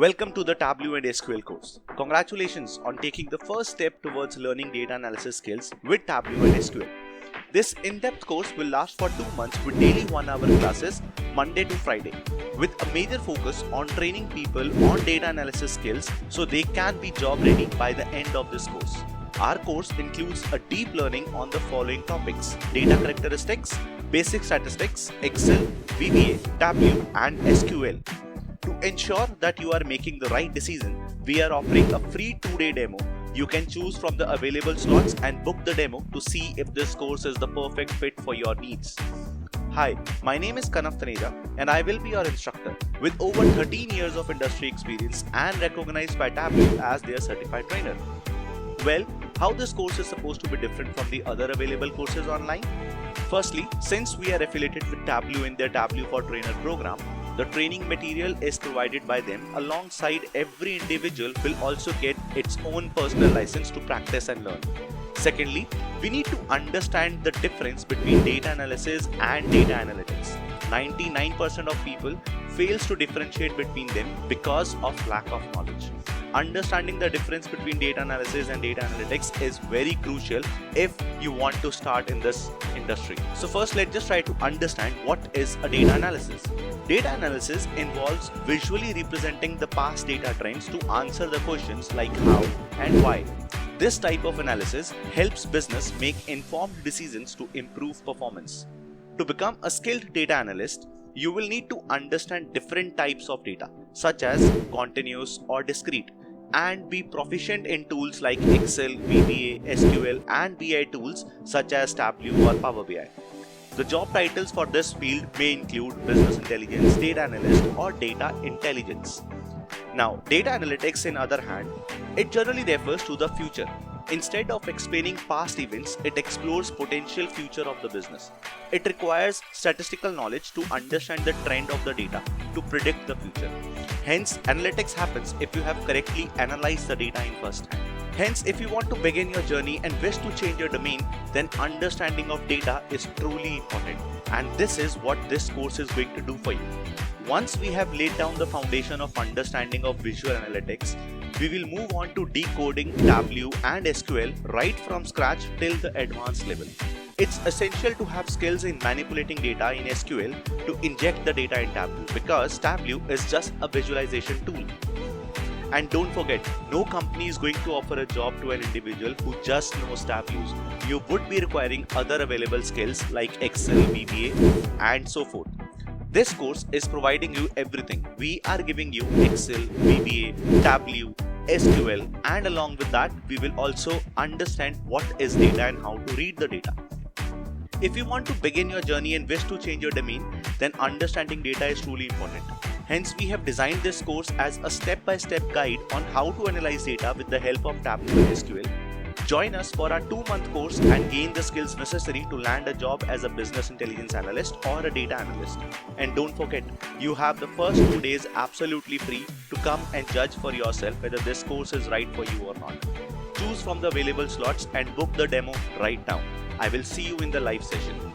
Welcome to the Tableau and SQL course. Congratulations on taking the first step towards learning data analysis skills with Tableau and SQL. This in-depth course will last for 2 months with daily 1-hour classes Monday to Friday, with a major focus on training people on data analysis skills so they can be job ready by the end of this course. Our course includes a deep learning on the following topics: data characteristics, basic statistics, Excel, VBA, Tableau and SQL. To ensure that you are making the right decision, we are offering a free 2-day demo. You can choose from the available slots and book the demo to see if this course is the perfect fit for your needs. Hi, my name is Taneja and I will be your instructor with over 13 years of industry experience and recognized by Tableau as their certified trainer. Well, how this course is supposed to be different from the other available courses online? Firstly, since we are affiliated with Tableau in their Tableau for Trainer program, the training material is provided by them alongside every individual will also get its own personal license to practice and learn. Secondly, we need to understand the difference between data analysis and data analytics. 99% of people fails to differentiate between them because of lack of knowledge. Understanding the difference between data analysis and data analytics is very crucial if you want to start in this industry. So first, let's just try to understand what is a data analysis. Data analysis involves visually representing the past data trends to answer the questions like how and why. This type of analysis helps business make informed decisions to improve performance. To become a skilled data analyst, you will need to understand different types of data, such as continuous or discrete, and be proficient in tools like Excel, VBA, SQL, and BI tools such as Tableau or Power BI. The job titles for this field may include business intelligence, data analyst, or data intelligence. Now, data analytics, on the other hand, it generally refers to the future. Instead of explaining past events, it explores potential future of the business. It requires statistical knowledge to understand the trend of the data to predict the future. Hence, analytics happens if you have correctly analyzed the data in first hand. Hence, if you want to begin your journey and wish to change your domain, then understanding of data is truly important. And this is what this course is going to do for you. Once we have laid down the foundation of understanding of visual analytics, we will move on to decoding Tableau and SQL right from scratch till the advanced level. It's essential to have skills in manipulating data in SQL to inject the data in Tableau, because Tableau is just a visualization tool. And don't forget, no company is going to offer a job to an individual who just knows Tableau. You would be requiring other available skills like Excel, VBA, and so forth. This course is providing you everything. We are giving you Excel, VBA, Tableau, SQL, and along with that, we will also understand what is data and how to read the data. If you want to begin your journey and wish to change your domain, then understanding data is truly important. Hence, we have designed this course as a step-by-step guide on how to analyze data with the help of Tableau and SQL. Join us for our 2-month course and gain the skills necessary to land a job as a business intelligence analyst or a data analyst. And don't forget, you have the first 2 days absolutely free to come and judge for yourself whether this course is right for you or not. Choose from the available slots and book the demo right now. I will see you in the live session.